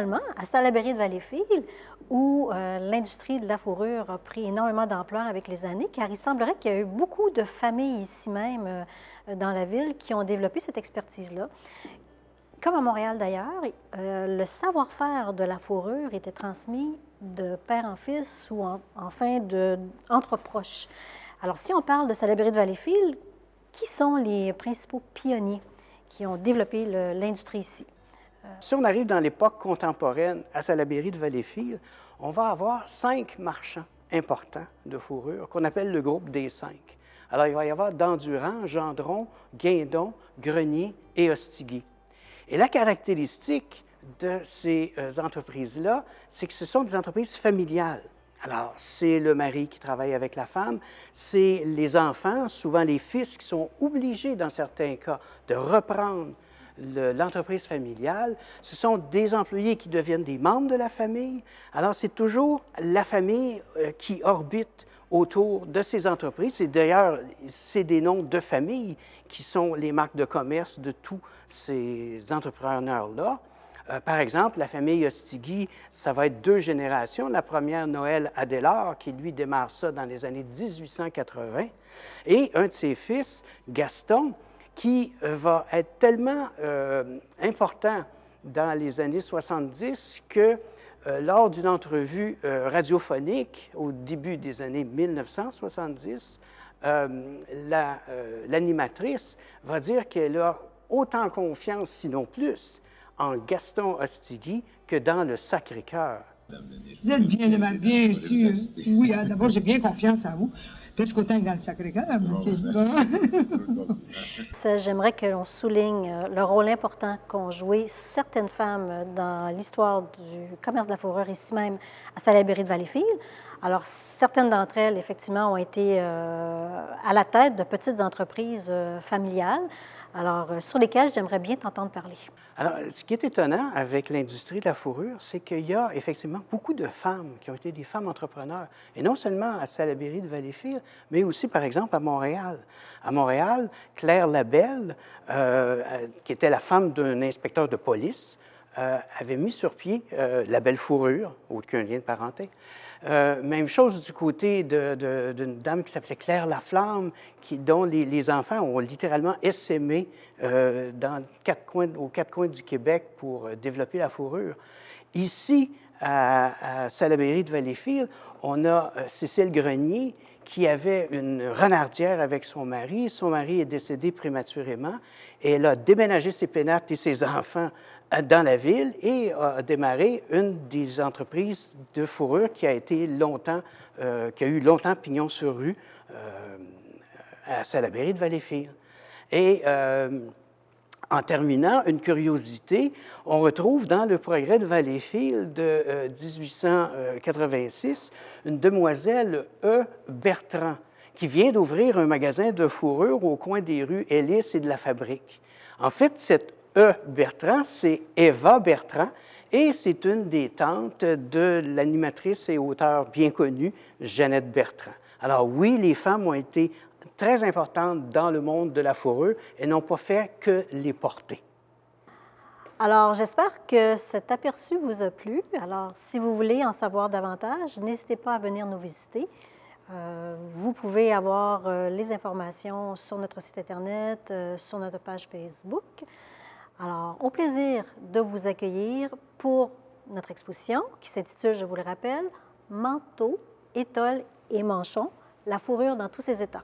également à Salaberry de Valleyfield, où l'industrie de la fourrure a pris énormément d'ampleur avec les années, car il semblerait qu'il y a eu beaucoup de familles ici même dans la ville qui ont développé cette expertise-là. Comme à Montréal d'ailleurs, le savoir-faire de la fourrure était transmis de père en fils ou enfin entre proches. Alors si on parle de Salaberry de Valleyfield, qui sont les principaux pionniers qui ont développé l'industrie ici? Si on arrive dans l'époque contemporaine à Salaberry de Valleyfield, on va avoir 5 marchands importants de fourrure qu'on appelle le groupe des 5. Alors, il va y avoir Dandurand, Gendron, Guindon, Grenier et Ostigui. Et la caractéristique de ces entreprises-là, c'est que ce sont des entreprises familiales. Alors, c'est le mari qui travaille avec la femme, c'est les enfants, souvent les fils, qui sont obligés, dans certains cas, de reprendre l'entreprise familiale. Ce sont des employés qui deviennent des membres de la famille. Alors, c'est toujours la famille qui orbite autour de ces entreprises. Et d'ailleurs, c'est des noms de famille qui sont les marques de commerce de tous ces entrepreneurs-là. Par exemple, la famille Ostigui, ça va être 2 générations. La première, Noël Adélard, qui lui démarre ça dans les années 1880. Et un de ses fils, Gaston, qui va être tellement important dans les années 70 que lors d'une entrevue radiophonique au début des années 1970, l'animatrice va dire qu'elle a autant confiance, sinon plus, en Gaston Ostigui que dans le Sacré-Cœur. Vous êtes bien sûr. Oui, d'abord, j'ai bien confiance en vous. Presque autant que dans le Sacré-Cœur. J'aimerais que l'on souligne le rôle important qu'ont joué certaines femmes dans l'histoire du commerce de la fourrure ici même à Salaberry de Valleyfield. Alors, certaines d'entre elles, effectivement, ont été à la tête de petites entreprises familiales, alors sur lesquelles j'aimerais bien t'entendre parler. Alors, ce qui est étonnant avec l'industrie de la fourrure, c'est qu'il y a effectivement beaucoup de femmes qui ont été des femmes entrepreneurs, et non seulement à Salaberry de Valleyfield, mais aussi, par exemple, à Montréal. À Montréal, Claire Labelle, qui était la femme d'un inspecteur de police, avait mis sur pied la belle fourrure, aucun lien de parenté. Même chose du côté d'une dame qui s'appelait Claire Laflamme, dont les enfants ont littéralement essaimé aux 4 coins du Québec pour développer la fourrure. Ici, à Salaberry de Valleyfield, on a Cécile Grenier qui avait une renardière avec son mari. Son mari est décédé prématurément et elle a déménagé ses pénates et ses enfants dans la ville et a démarré une des entreprises de fourrure qui a eu longtemps pignon sur rue à Salaberry de Valleyfield. Et en terminant, une curiosité, on retrouve dans le Progrès de Valleyfield de 1886 une demoiselle E. Bertrand qui vient d'ouvrir un magasin de fourrure au coin des rues Ellis et de la Fabrique. En fait, cette E. Bertrand, c'est Eva Bertrand, et c'est une des tantes de l'animatrice et auteure bien connue, Jeannette Bertrand. Alors oui, les femmes ont été très importantes dans le monde de la fourrure et n'ont pas fait que les porter. Alors, j'espère que cet aperçu vous a plu. Alors, si vous voulez en savoir davantage, n'hésitez pas à venir nous visiter. Vous pouvez avoir les informations sur notre site Internet, sur notre page Facebook. Alors, au plaisir de vous accueillir pour notre exposition qui s'intitule, je vous le rappelle, Manteaux, étoles et manchons, la fourrure dans tous ses états.